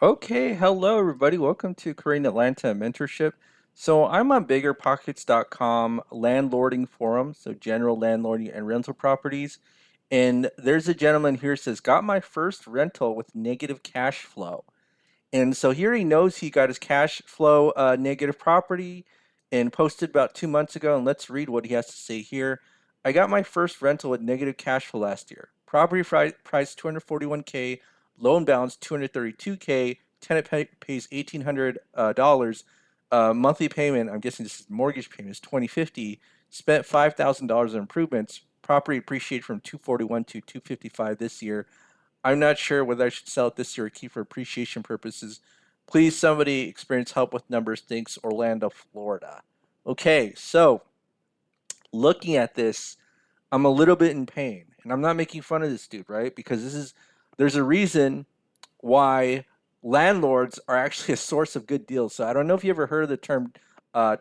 Okay, hello everybody. Welcome to Korean Atlanta Mentorship. So I'm on biggerpockets.com landlording forum, so general landlording and rental properties. And there's a gentleman here says, got my first rental with negative cash flow. And so here he knows he got his cash flow negative property and posted about 2 months ago. And let's read what he has to say here. I got my first rental with negative cash flow last year. Property price 241K, loan balance 232K, tenant pays $1,800. Monthly payment, I'm guessing this is mortgage payment, is 2050. Spent $5,000 on improvements. Property appreciated from 241 to 255 this year. I'm not sure whether I should sell it this year or keep for appreciation purposes. Please, somebody experience help with numbers. Thanks, Orlando, Florida. Okay, so looking at this, I'm a little bit in pain, and I'm not making fun of this dude, right? Because there's a reason why landlords are actually a source of good deals. So I don't know if you ever heard of the term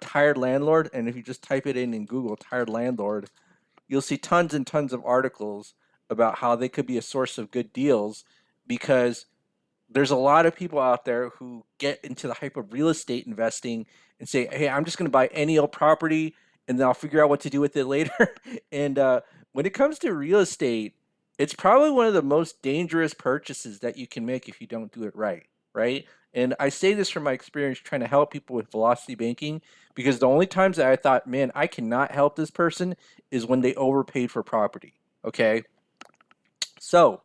tired landlord, and if you just type it in Google, tired landlord, you'll see tons and tons of articles about how they could be a source of good deals because there's a lot of people out there who get into the hype of real estate investing and say, hey, I'm just going to buy any old property and then I'll figure out what to do with it later. And when it comes to real estate, it's probably one of the most dangerous purchases that you can make if you don't do it right, right? And I say this from my experience trying to help people with velocity banking because the only times that I thought, man, I cannot help this person is when they overpaid for property. Okay. So,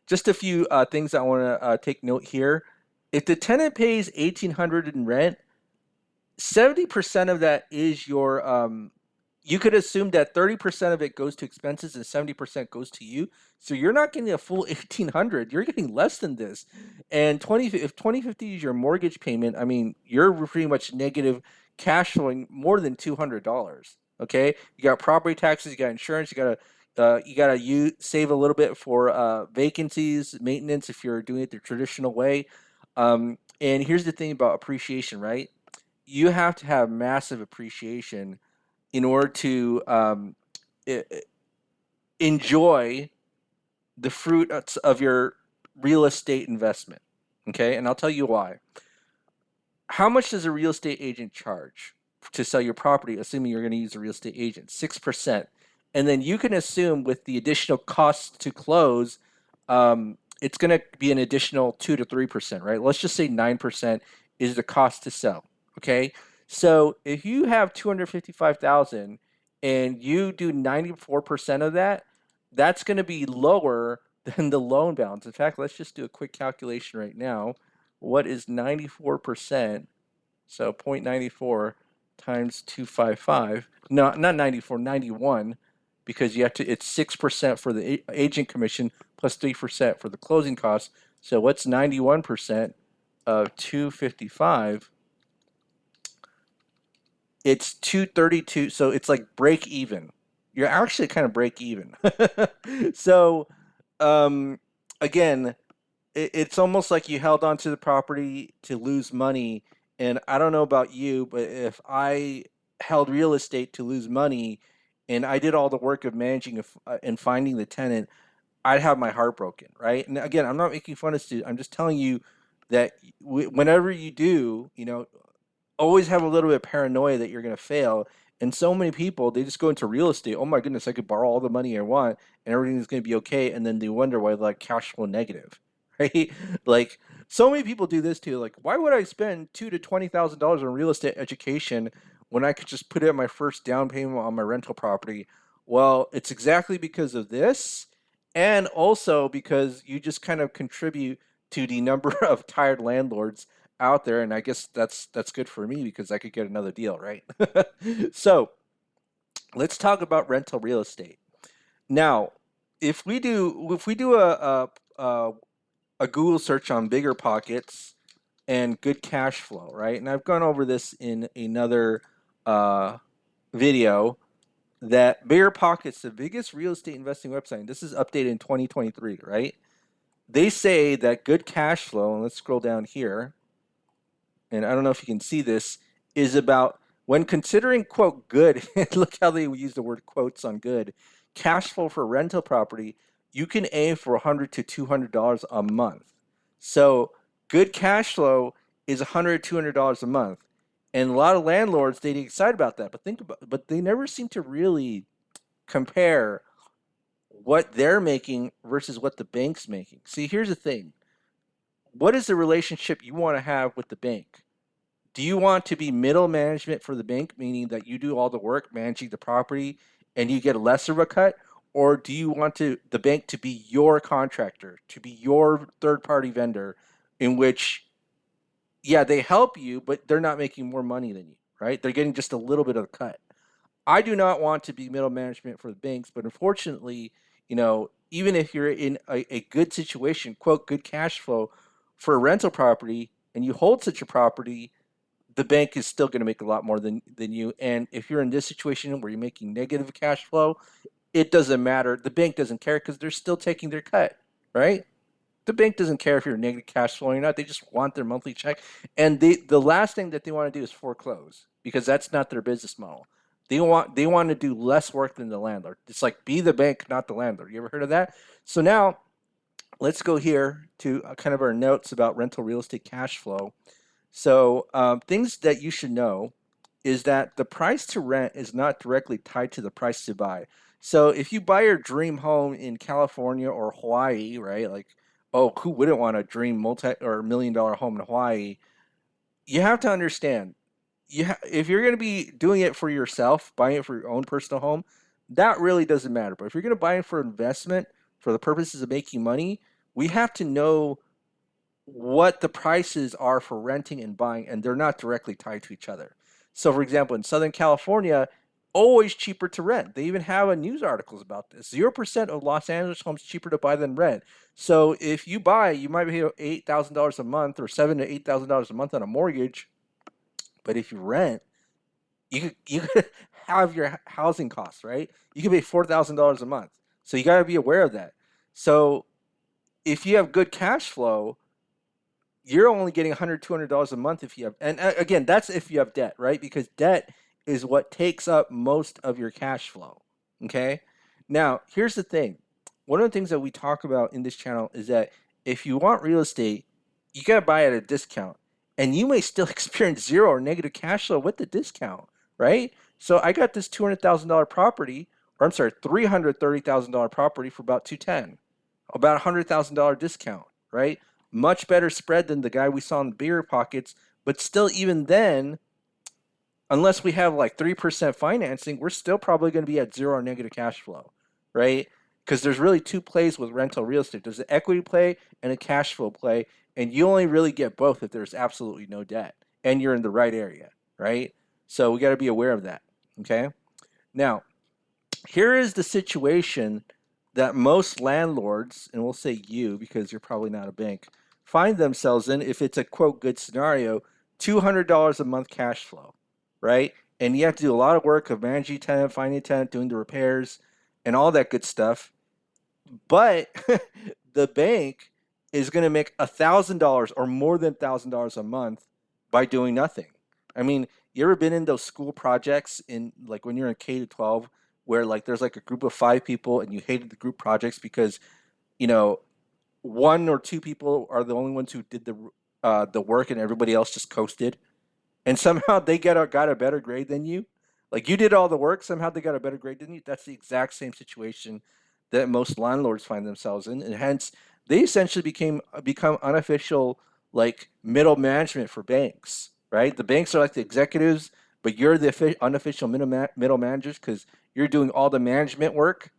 just a few things I want to take note here. If the tenant pays 1,800 in rent, 70% of that is your. You could assume that 30% of it goes to expenses and 70% goes to you. So you're not getting a full 1,800. You're getting less than this. And if 2050 is your mortgage payment, I mean, you're pretty much negative cash flowing more than $200. Okay, you got property taxes, you got insurance, you save a little bit for vacancies, maintenance if you're doing it the traditional way. And here's the thing about appreciation, right? You have to have massive appreciation in order to enjoy the fruit of your real estate investment. Okay, and I'll tell you why. How much does a real estate agent charge to sell your property, assuming you're going to use a real estate agent? 6%. And then you can assume with the additional costs to close, it's going to be an additional 2 to 3%, right? Let's just say 9% is the cost to sell. Okay. So if you have 255,000 and you do 94% of that, that's going to be lower than the loan balance. In fact, let's just do a quick calculation right now. What is 94%? So 0.94 times 255. No, not 94, 91, because you have to, it's 6% for the agent commission plus 3% for the closing costs. So what's 91% of 255? It's 232. So it's like break even. You're actually kind of break even. So, um, again, it's almost like you held on to the property to lose money. And I don't know about you, but if I held real estate to lose money and I did all the work of managing and finding the tenant, I'd have my heart broken, right? And again, I'm not making fun of students. I'm just telling you that whenever you do, always have a little bit of paranoia that you're going to fail. And so many people, they just go into real estate. Oh my goodness, I could borrow all the money I want and everything's going to be okay. And then they wonder why they're like cash flow negative, right? Like so many people do this too. Like, why would I spend $2,000 to $20,000 on real estate education when I could just put it in my first down payment on my rental property? Well, it's exactly because of this, and also because you just kind of contribute to the number of tired landlords out there, and I guess that's good for me because I could get another deal, right? So let's talk about rental real estate. Now, if we do a Google search on bigger pockets and good cash flow, right? And I've gone over this in another uh, video that bigger pockets, the biggest real estate investing website, and this is updated in 2023, right? They say that good cash flow, and let's scroll down here, and I don't know if you can see this, is about when considering, quote, good, look how they use the word quotes on good, cash flow for rental property, you can aim for $100 to $200 a month. So Good cash flow is $100, $200 a month. And a lot of landlords, they get excited about that, but they never seem to really compare what they're making versus what the bank's making. See, here's the thing. What is the relationship you want to have with the bank? Do you want to be middle management for the bank, meaning that you do all the work managing the property and you get less of a cut? Or do you want the bank to be your contractor, to be your third party vendor, in which, yeah, they help you, but they're not making more money than you, right? They're getting just a little bit of a cut. I do not want to be middle management for the banks, but unfortunately, even if you're in a good situation, quote, good cash flow for a rental property, and you hold such a property, the bank is still going to make a lot more than you. And if you're in this situation where you're making negative cash flow, it doesn't matter. The bank doesn't care because they're still taking their cut, right? The bank doesn't care if you're negative cash flow or not. They just want their monthly check. And the last thing that they want to do is foreclose, because that's not their business model. They want to do less work than the landlord. It's like, be the bank, not the landlord. You ever heard of that? So now let's go here to kind of our notes about rental real estate cash flow. So things that you should know is that the price to rent is not directly tied to the price to buy. So if you buy your dream home in California or Hawaii, right? Like, oh, who wouldn't want a dream multi or $1 million home in Hawaii? You have to understand, if you're going to be doing it for yourself, buying it for your own personal home, that really doesn't matter. But if you're going to buy it for investment, for the purposes of making money, we have to know what the prices are for renting and buying, and they're not directly tied to each other. So, for example, in Southern California, always cheaper to rent. They even have a news articles about this. 0% of Los Angeles homes cheaper to buy than rent. So, if you buy, you might pay $8,000 a month or $7,000 to $8,000 a month on a mortgage. But if you rent, you could have your housing costs, right? You could pay $4,000 a month. So you got to be aware of that. So if you have good cash flow, you're only getting $100, $200 a month if you have, and again, that's if you have debt, right? Because debt is what takes up most of your cash flow. Okay. Now, here's the thing. One of the things that we talk about in this channel is that if you want real estate, you got to buy at a discount, and you may still experience zero or negative cash flow with the discount, right? So I got this $200,000 property, or I'm sorry, $330,000 property for about 210, about $100,000 discount, right? Much better spread than the guy we saw in the bigger pockets, but still, even then, unless we have like 3% financing, we're still probably going to be at zero or negative cash flow, right? Because there's really two plays with rental real estate. There's an equity play and a cash flow play, and you only really get both if there's absolutely no debt and you're in the right area, right? So we got to be aware of that, okay? Now, here is the situation that most landlords, and we'll say you because you're probably not a bank, find themselves in if it's a quote good scenario: $200 a month cash flow, right? And you have to do a lot of work of managing tenant, finding a tenant, doing the repairs, and all that good stuff. But the bank is going to make $1,000 or more than $1,000 a month by doing nothing. I mean, you ever been in those school projects in, like, when you're in K to 12, where like there's like a group of 5 people and you hated the group projects because you know one or two people are the only ones who did the work and everybody else just coasted, and somehow they got a better grade than you. Like, you did all the work, somehow they got a better grade than you. That's the exact same situation that most landlords find themselves in, and hence they essentially become unofficial, like, middle management for banks. Right? The banks are like the executives, but you're the unofficial middle managers because you're doing all the management work,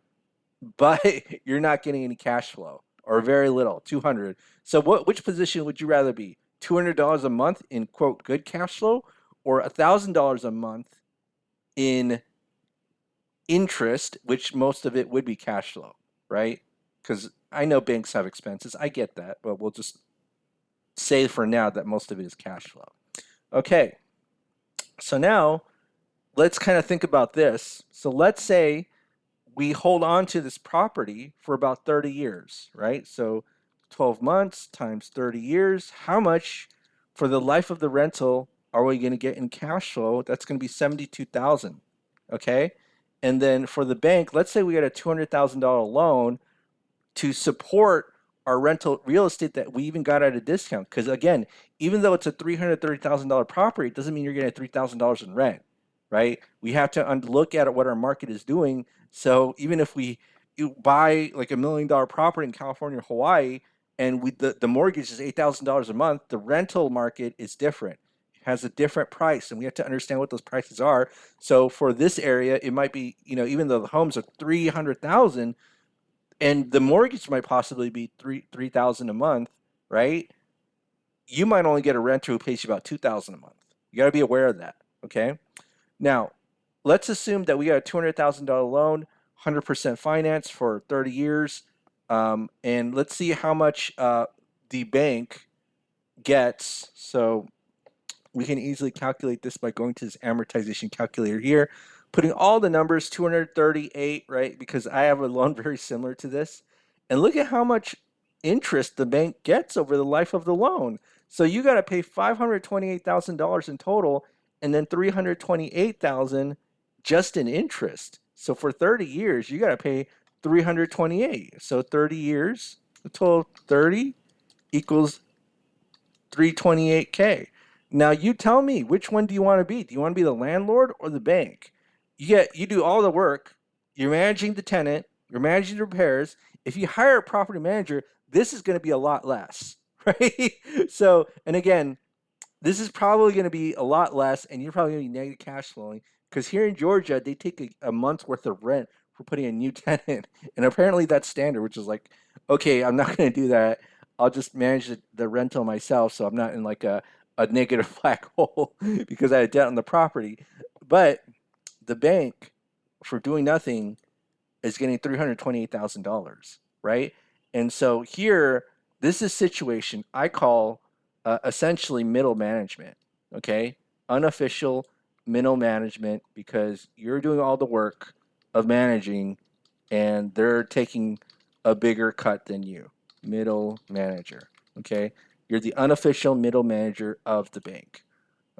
but you're not getting any cash flow or very little, 200. So which position would you rather be? $200 a month in quote good cash flow, or $1,000 a month in interest, which most of it would be cash flow, right? Because I know banks have expenses. I get that, but we'll just say for now that most of it is cash flow. Okay. So now let's kind of think about this. So let's say we hold on to this property for about 30 years, right? So 12 months times 30 years, how much for the life of the rental are we going to get in cash flow? That's going to be 72,000. Okay? And then for the bank, let's say we got a $200,000 loan to support our rental real estate that we even got at a discount. Because again, even though it's a $330,000 property, it doesn't mean you're getting $3,000 in rent, right? We have to look at what our market is doing. So even if you buy like $1 million property in California or Hawaii, and the mortgage is $8,000 a month, the rental market is different. It has a different price, and we have to understand what those prices are. So for this area, it might be, even though the homes are 300,000, and the mortgage might possibly be 3,000 a month, right? You might only get a renter who pays you about 2,000 a month. You got to be aware of that. Okay. Now, let's assume that we got a $200,000 loan, 100% finance for 30 years, and let's see how much the bank gets. So we can easily calculate this by going to this amortization calculator here, putting all the numbers, 238, right? Because I have a loan very similar to this. And look at how much interest the bank gets over the life of the loan. So you got to pay $528,000 in total, and then $328,000 just in interest. So for 30 years, you got to pay 328. So 30 years, the total 30 equals 328K. Now you tell me, which one do you want to be? Do you want to be the landlord or the bank? You do all the work. You're managing the tenant. You're managing the repairs. If you hire a property manager, this is going to be a lot less, right? So, and again, this is probably going to be a lot less, and you're probably going to be negative cash flowing because here in Georgia, they take a month's worth of rent for putting a new tenant, and apparently that's standard, which is like, okay, I'm not going to do that. I'll just manage the rental myself, so I'm not in like a negative black hole because I had debt on the property. But the bank, for doing nothing, is getting $328,000, right? And so here, this is situation I call essentially middle management, okay? Unofficial middle management, because you're doing all the work of managing and they're taking a bigger cut than you. Middle manager, okay? You're the unofficial middle manager of the bank,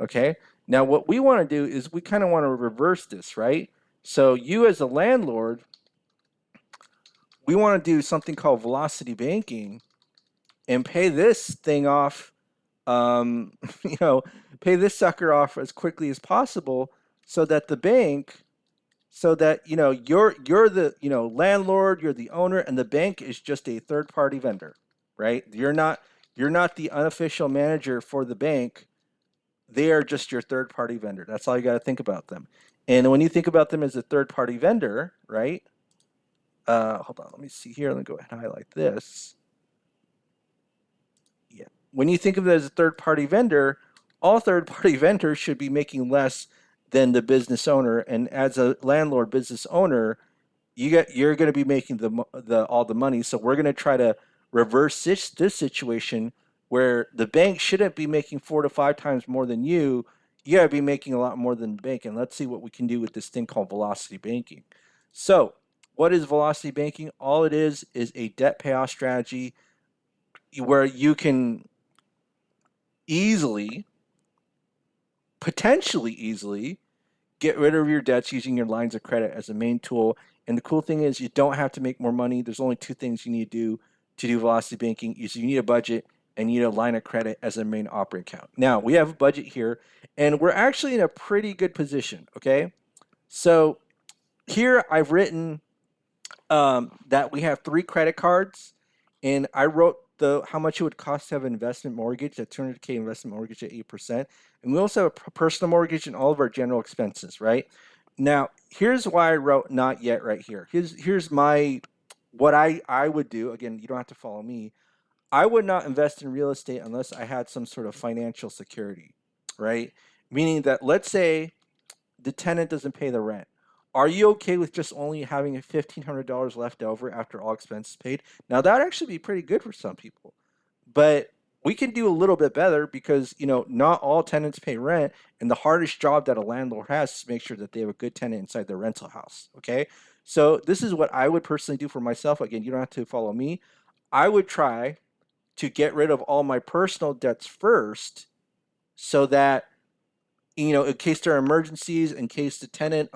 okay? Now, what we want to do is we kind of want to reverse this, right? So you as a landlord, we want to do something called velocity banking and pay this thing off, um, you know, pay this sucker off as quickly as possible so that the bank, so that, you're the, landlord, you're the owner, and the bank is just a third party vendor, right? You're not the unofficial manager for the bank. They are just your third party vendor. That's all you got to think about them. And when you think about them as a third party vendor, right? Hold on, let me see here. Let me go ahead and highlight this. Yeah. When you think of it as a third party vendor, all third party vendors should be making less than the business owner. And as a landlord business owner, you're going to be making the all the money. So we're going to try to reverse this situation where the bank shouldn't be making 4 to 5 times more than you. You got to be making a lot more than the bank. And let's see what we can do with this thing called velocity banking. So, what is velocity banking? All it is a debt payoff strategy where you can easily, potentially easily, get rid of your debts using your lines of credit as a main tool. And the cool thing is you don't have to make more money. There's only two things you need to do velocity banking. Is you need a budget and you need a line of credit as a main operating account. Now, we have a budget here and we're actually in a pretty good position, okay? So here I've written that we have 3 credit cards, and I wrote the how much it would cost to have an investment mortgage, a 200K investment mortgage at 8%, and we also have a personal mortgage and all of our general expenses. Right now, here's why I wrote not yet right here. Here's my what I would do. Again, you don't have to follow me. I would not invest in real estate unless I had some sort of financial security, right? Meaning that let's say the tenant doesn't pay the rent. Are you okay with just only having $1,500 left over after all expenses paid? Now that would actually be pretty good for some people, but we can do a little bit better because not all tenants pay rent, and the hardest job that a landlord has is to make sure that they have a good tenant inside their rental house. Okay, so this is what I would personally do for myself. Again, you don't have to follow me. I would try to get rid of all my personal debts first, so that in case there are emergencies, in case the tenant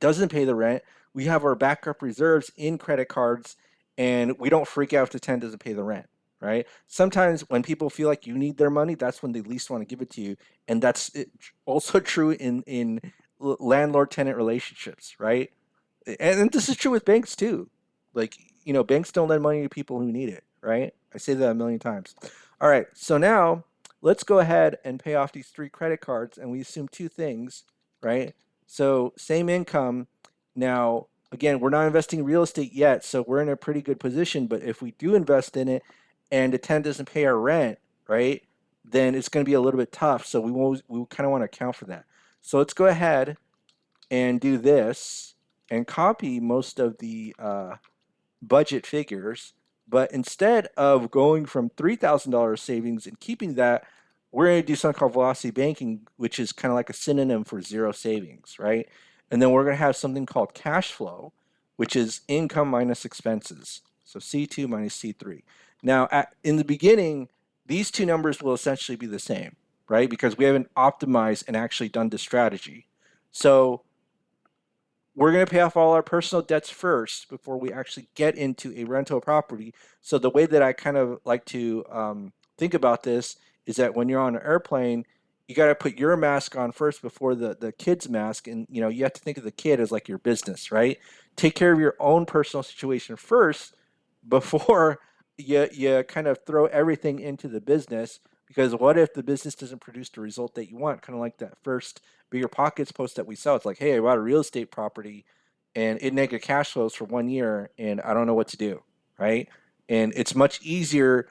doesn't pay the rent, we have our backup reserves in credit cards, and we don't freak out if the tenant doesn't pay the rent, right? Sometimes when people feel like you need their money, that's when they least want to give it to you, and that's also true in landlord tenant relationships, right? And this is true with banks too. Like, banks don't lend money to people who need it, right? I say that a million times. All right, so now let's go ahead and pay off these three credit cards, and we assume two things, right? So same income. Now, again, we're not investing in real estate yet, so we're in a pretty good position. But if we do invest in it and the tenant doesn't pay our rent, right, then it's going to be a little bit tough. So we kind of want to account for that. So let's go ahead and do this and copy most of the budget figures. But instead of going from $3,000 savings and keeping that, we're going to do something called velocity banking, which is kind of like a synonym for zero savings, right? And then we're going to have something called cash flow, which is income minus expenses. So C2 minus C3. Now, in the beginning, these two numbers will essentially be the same, right? Because we haven't optimized and actually done the strategy. So we're going to pay off all our personal debts first before we actually get into a rental property. So the way that I kind of like to think about this is that when you're on an airplane, you got to put your mask on first before the kid's mask. And, you have to think of the kid as like your business, right? Take care of your own personal situation first before you kind of throw everything into the business. Because what if the business doesn't produce the result that you want? Kind of like that first Bigger Pockets post that we saw. It's like, hey, I bought a real estate property and it negative cash flows for 1 year and I don't know what to do, right? And it's much easier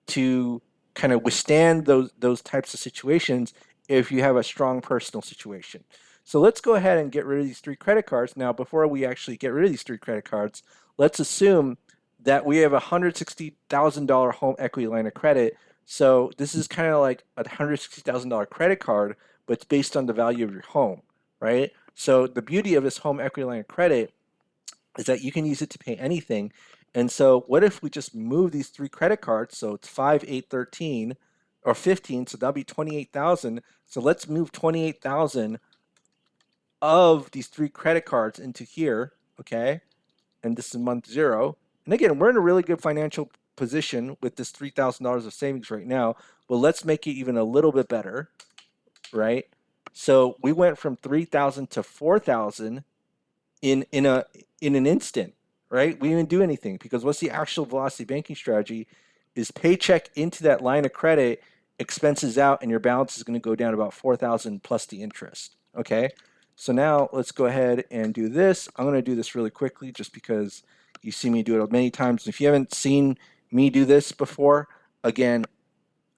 to kind of withstand those types of situations if you have a strong personal situation. So let's go ahead and get rid of these three credit cards. Now, before we actually get rid of these three credit cards, let's assume that we have a $160,000 home equity line of credit. So this is kind of like a $160,000 credit card, but it's based on the value of your home, right? So the beauty of this home equity line of credit is that you can use it to pay anything. And so what if we just move these three credit cards? So it's 5, 8, 13, or 15, so that'll be 28,000. So let's move 28,000 of these three credit cards into here, okay? And this is month 0. And again, we're in a really good financial position with this $3,000 of savings right now, but let's make it even a little bit better, right? So we went from 3,000 to 4,000 in an instant, right? We didn't do anything because what's the actual velocity banking strategy is paycheck into that line of credit, expenses out, and your balance is going to go down about 4,000 plus the interest. Okay, so now let's go ahead and do this. I'm going to do this really quickly just because you see me do it many times. If you haven't seen me do this before, again,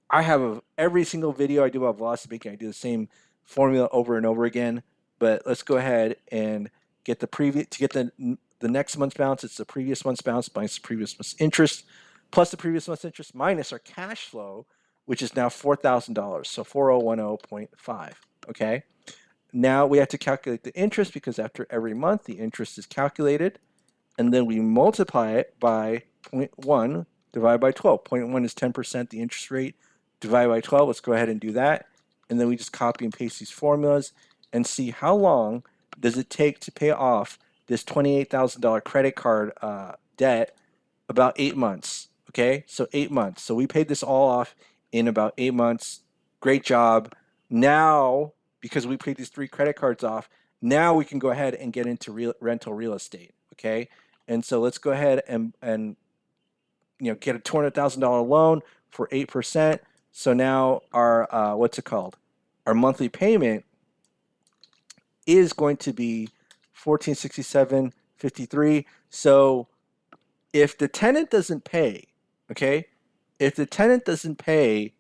I have every single video I do about velocity banking, I do the same formula over and over again. But let's go ahead and get the next month's balance. It's the previous month's balance minus the previous month's interest, plus the previous month's interest minus our cash flow, which is now $4,000. So 4010.5. Okay. Now we have to calculate the interest because after every month the interest is calculated, and then we multiply it by 0.1 divided by 12. 0.1 is 10%, the interest rate divided by 12. Let's go ahead and do that. And then we just copy and paste these formulas and see how long does it take to pay off this $28,000 credit card debt. About 8 months. Okay, so 8 months. So we paid this all off in about 8 months. Great job. Now, because we paid these three credit cards off, now we can go ahead and get into rental real estate. Okay, and so let's go ahead and get a $200,000 loan for 8%. So now our what's it called? Our monthly payment is going to be 1467.53. So if the tenant doesn't pay, okay, if the tenant doesn't pay,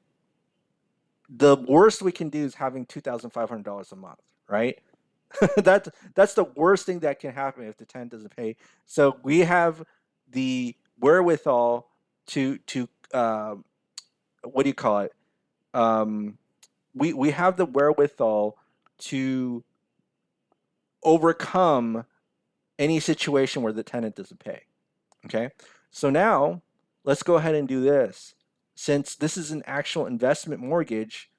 the worst we can do is having $2,500 a month, right? That's the worst thing that can happen if the tenant doesn't pay. So we have the wherewithal to what do you call it? Um, we have the wherewithal to overcome any situation where the tenant doesn't pay. Okay, so now let's go ahead and do this. Since this is an actual investment mortgage,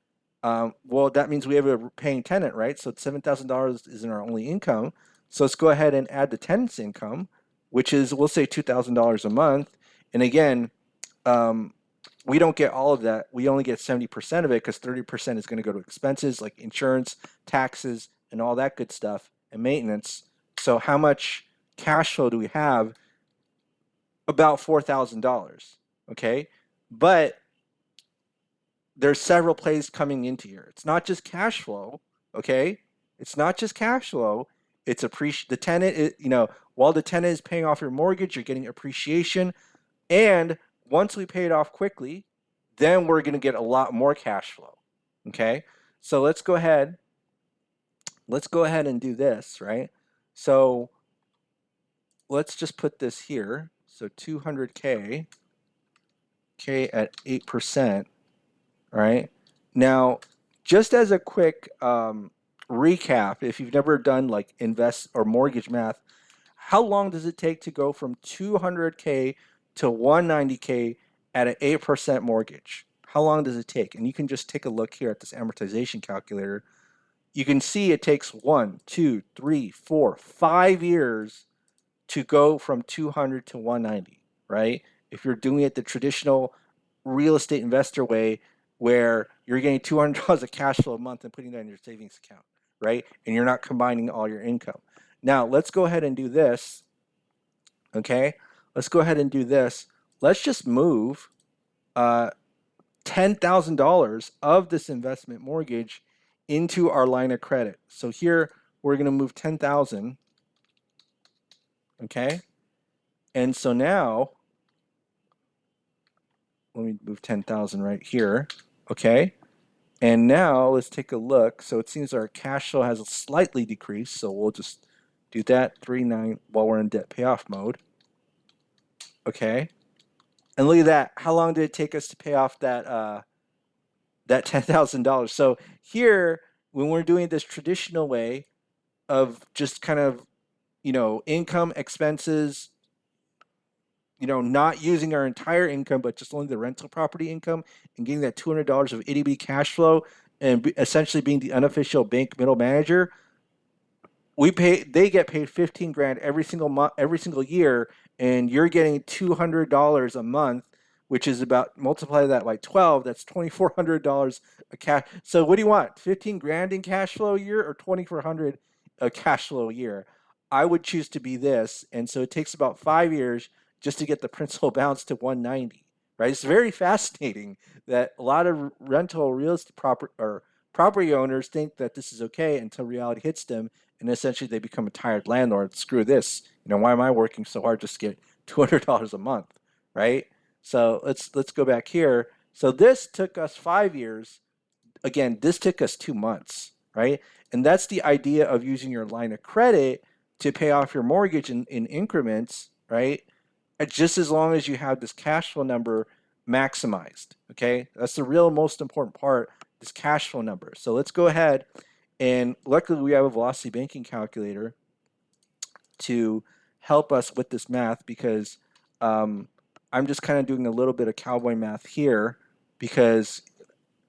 well, that means we have a paying tenant, right? So $7,000 isn't our only income. So let's go ahead and add the tenant's income. which is, we'll say $2,000 a month. And again, um, we don't get all of that. We only get 70% of it because 30% is going to go to expenses like insurance, taxes, and all that good stuff, and maintenance. So how much cash flow do we have? About $4,000. Okay. But there's several plays coming into here. It's not just cash flow. Okay. It's not just cash flow. It's the tenant, while the tenant is paying off your mortgage, you're getting appreciation. And once we pay it off quickly, then we're going to get a lot more cash flow. Okay. So let's go ahead. Let's go ahead and do this, right? So let's just put this here. So 200K, at 8%, right? Now, just as a quick recap, if you've never done like invest or mortgage math, how long does it take to go from 200K to 190K at an 8% mortgage? How long does it take? And you can just take a look here at this amortization calculator. You can see it takes 1, 2, 3, 4, 5 years to go from 200 to 190, right? If you're doing it the traditional real estate investor way, where you're getting $200 of cash flow a month and putting that in your savings account, right? And you're not combining all your income. Now, let's go ahead and do this, okay? Let's go ahead and do this. Let's just move $10,000 of this investment mortgage into our line of credit. So here, we're going to move 10,000, okay? And so now, let me move 10,000 right here, okay? And now let's take a look. So it seems our cash flow has slightly decreased, so we'll just do that 3.9 while we're in debt payoff mode, okay? And look at that. How long did it take us to pay off that that $10,000? So here, when we're doing this traditional way of just kind of, income, expenses, not using our entire income, but just only the rental property income and getting that $200 of itty bitty cash flow and essentially being the unofficial bank middle manager, they get paid 15 grand every single month, every single year, and you're getting $200 a month, which is about, multiply that by 12, that's $2,400 a cash. So what do you want? 15 grand in cash flow a year or 2,400 a cash flow a year? I would choose to be this. And so it takes about 5 years just to get the principal balance to 190, right? It's very fascinating that a lot of rental real estate property owners think that this is okay until reality hits them, and essentially they become a tired landlord. Screw this. Why am I working so hard just to get $200 a month, right? So let's go back here. So this took us 5 years. Again, this took us 2 months, right? And that's the idea of using your line of credit to pay off your mortgage in increments, right? Just as long as you have this cash flow number maximized, okay? That's the real most important part, this cash flow number. So let's go ahead, and luckily we have a velocity banking calculator to help us with this math, because I'm just kind of doing a little bit of cowboy math here, because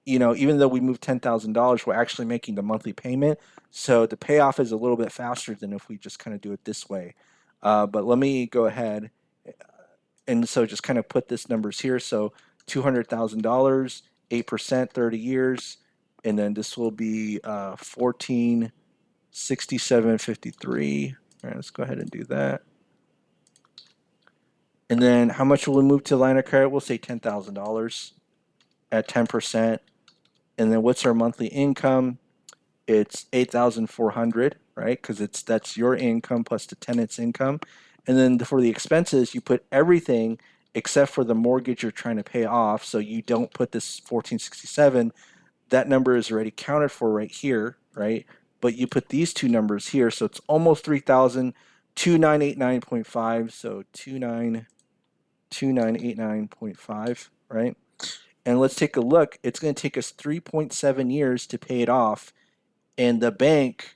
even though we move $10,000, we're actually making the monthly payment. So the payoff is a little bit faster than if we just kind of do it this way. But let me go ahead. And so just kind of put this numbers here. So $200,000, 8%, 30 years. And then this will be 1467.53. All right, let's go ahead and do that. And then how much will we move to line of credit? We'll say $10,000 at 10%. And then what's our monthly income? It's 8,400, right? Because that's your income plus the tenant's income. And then for the expenses, you put everything except for the mortgage you're trying to pay off. So you don't put this 1467. That number is already counted for right here, right? But you put these two numbers here, so it's almost 3,000, 2989.5. So 2989.5, right? And let's take a look. It's going to take us 3.7 years to pay it off, and the bank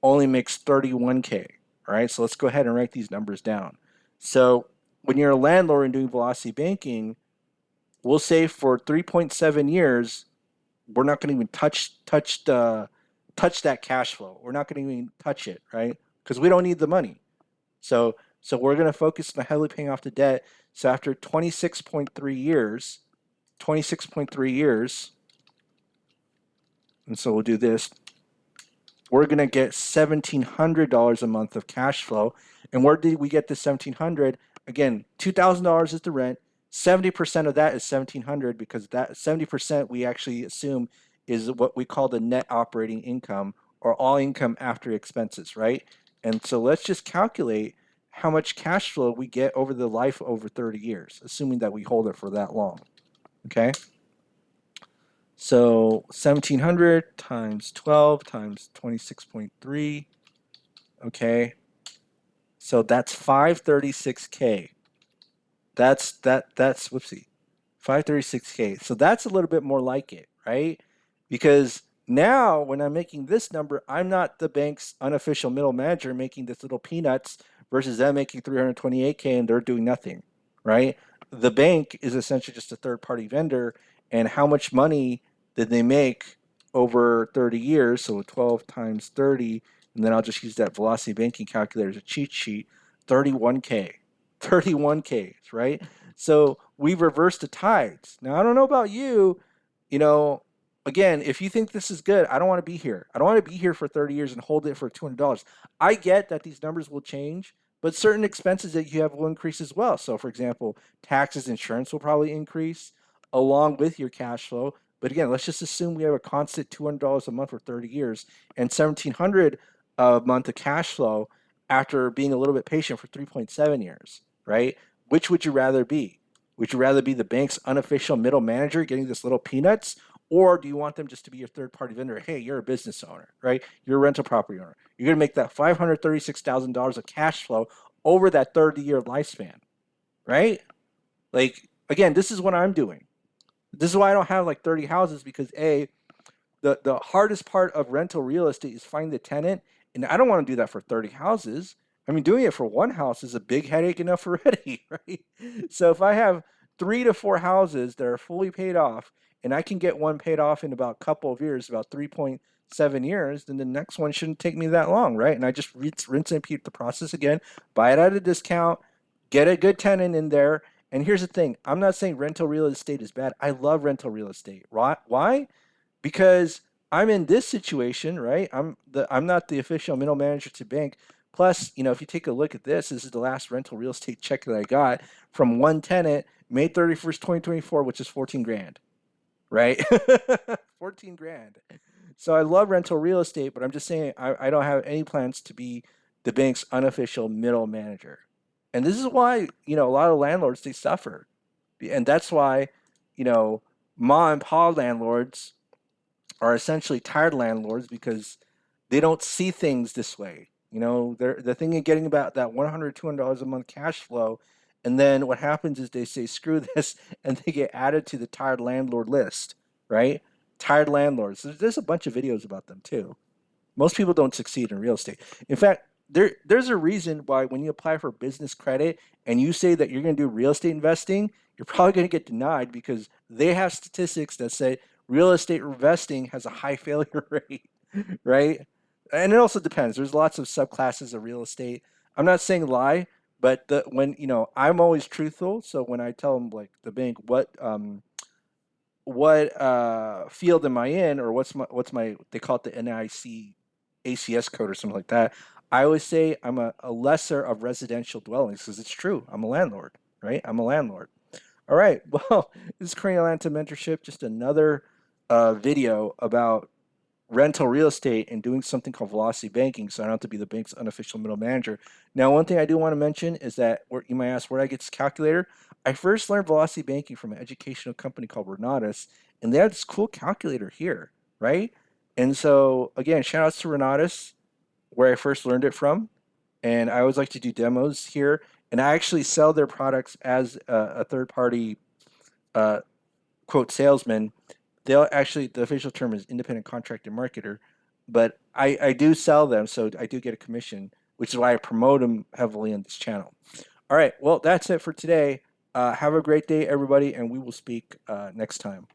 only makes 31K. All right, so let's go ahead and write these numbers down. So when you're a landlord and doing velocity banking, we'll say for 3.7 years, we're not going to even touch that cash flow. We're not going to even touch it, right? Because we don't need the money. So So we're going to focus on heavily paying off the debt. So after 26.3 years, 26.3 years, and so we'll do this, we're going to get $1,700 a month of cash flow. And where did we get the $1,700? Again, $2,000 is the rent. 70% of that is $1,700 because that 70% we actually assume is what we call the net operating income or all income after expenses, right? And so let's just calculate how much cash flow we get over the life over 30 years, assuming that we hold it for that long, okay? So 1,700 times 12 times 26.3, okay? So that's 536K. That's whoopsie. 536K. So that's a little bit more like it, right? Because now when I'm making this number, I'm not the bank's unofficial middle manager making this little peanuts versus them making 328K and they're doing nothing, right? The bank is essentially just a third party vendor. And how much money did they make over 30 years? So 12 times 30, and then I'll just use that velocity banking calculator as a cheat sheet, 31K. 31K, right? So we've reversed the tides. Now, I don't know about you, you know, again, if you think this is good, I don't want to be here. I don't want to be here for 30 years and hold it for $200. I get that these numbers will change, but certain expenses that you have will increase as well. So, for example, taxes, insurance will probably increase along with your cash flow. But again, let's just assume we have a constant $200 a month for 30 years and 1,700 a month of cash flow after being a little bit patient for 3.7 years, right? Which would you rather be? Would you rather be the bank's unofficial middle manager getting this little peanuts? Or do you want them just to be your third party vendor? Hey, you're a business owner, right? You're a rental property owner. You're going to make that $536,000 of cash flow over that 30-year lifespan, right? Like, again, this is what I'm doing. This is why I don't have like 30 houses because the hardest part of rental real estate is finding the tenant, and I don't want to do that for 30 houses. I mean, doing it for one house is a big headache enough already, right? So if I have 3 to 4 houses that are fully paid off, and I can get one paid off in about a couple of years, about 3.7 years, then the next one shouldn't take me that long, right? And I just rinse and repeat the process again, buy it at a discount, get a good tenant in there. And here's the thing, I'm not saying rental real estate is bad. I love rental real estate. Right? Why? Because I'm in this situation, right? I'm not the official middle manager to bank. Plus, if you take a look at this is the last rental real estate check that I got from one tenant, May 31st, 2024, which is 14 grand, right? 14 grand. So I love rental real estate, but I'm just saying I don't have any plans to be the bank's unofficial middle manager. And this is why, a lot of landlords, they suffer. And that's why, you know, ma and pa landlords are essentially tired landlords because they don't see things this way. They're thinking of getting about that $100, $200 a month cash flow. And then what happens is they say, screw this, and they get added to the tired landlord list, right? Tired landlords. There's a bunch of videos about them too. Most people don't succeed in real estate. In fact, there's a reason why when you apply for business credit and you say that you're going to do real estate investing, you're probably going to get denied because they have statistics that say real estate investing has a high failure rate, right? And it also depends. There's lots of subclasses of real estate. I'm not saying lie, but when I'm always truthful. So when I tell them like the bank what field am I in, or what's my they call it the NIC ACS code or something like that. I always say I'm a lesser of residential dwellings because it's true. I'm a landlord, right? I'm a landlord. All right. Well, this is Crane Atlanta Mentorship, just another video about rental real estate and doing something called velocity banking, so I don't have to be the bank's unofficial middle manager. Now, one thing I do want to mention is that you might ask where I get this calculator. I first learned velocity banking from an educational company called Renatus, and they have this cool calculator here, right? And so, again, shout outs to Renatus, where I first learned it from. And I always like to do demos here. And I actually sell their products as a third party, quote, salesman. The official term is independent contractor marketer, but I do sell them, so I do get a commission, which is why I promote them heavily on this channel. All right, well, that's it for today. Have a great day, everybody, and we will speak next time.